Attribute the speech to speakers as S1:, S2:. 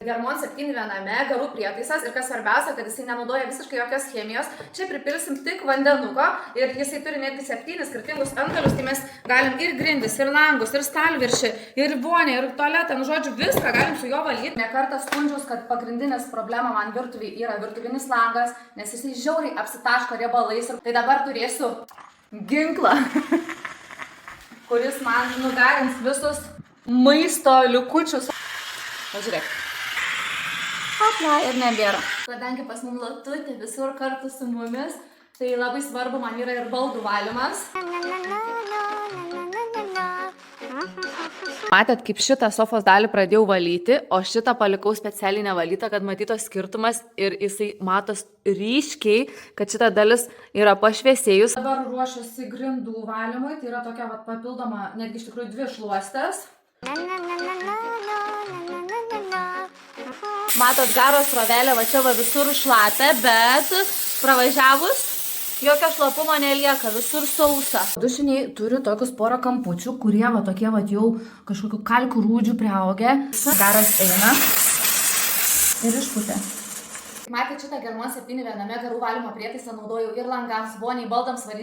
S1: Germon 7 viename, garų prietaisas ir kas svarbiausia, kad jisai nenaudoja visiškai jokios chemijos. Čia pripilsim tik vandenuko ir jisai turi netgi 7 skirtingus antgalius, tai mes galim ir grindis, ir langus, ir stalviršį, ir vonę, ir tualetą, nu žodžiu, viską galim su juo valyti. Ne kartą skundžiaus, kad pagrindinės problema man virtuviai yra virtuvinis langas, nes jisai žiauriai apsitaško riebalais. Tai dabar turėsiu ginklą, kuris man nugarins visus maisto liukučius. Pažiūrėk. Hopla, ir nebėra. Kadangi pas mum latutė visur kartu su mumis, tai labai svarbu man yra ir baldų valymas. Matėt, kaip šitą sofos dalį pradėjau valyti, o šitą palikau specialiai nevalytą, kad matytos skirtumas ir jisai matos ryškiai, kad šita dalis yra pašviesėjus. Dabar ruošiuosi grindų valymui, tai yra tokia papildoma, netgi iš tikrųjų 2 šluostės. Matot, garo srovelė, va čia va visur šlapia, bet pravažiavus jokio šlapumo nelieka, visur sausa. Dušiniai turi tokius porą kampučių, kurie va tokie va jau kažkokių kalkių rūdžių priaugę. Garas eina ir išputė. Matėt, šitą Germon 7 viename garų valymo prietaisą naudojau ir langams, voniai, baldams valyti.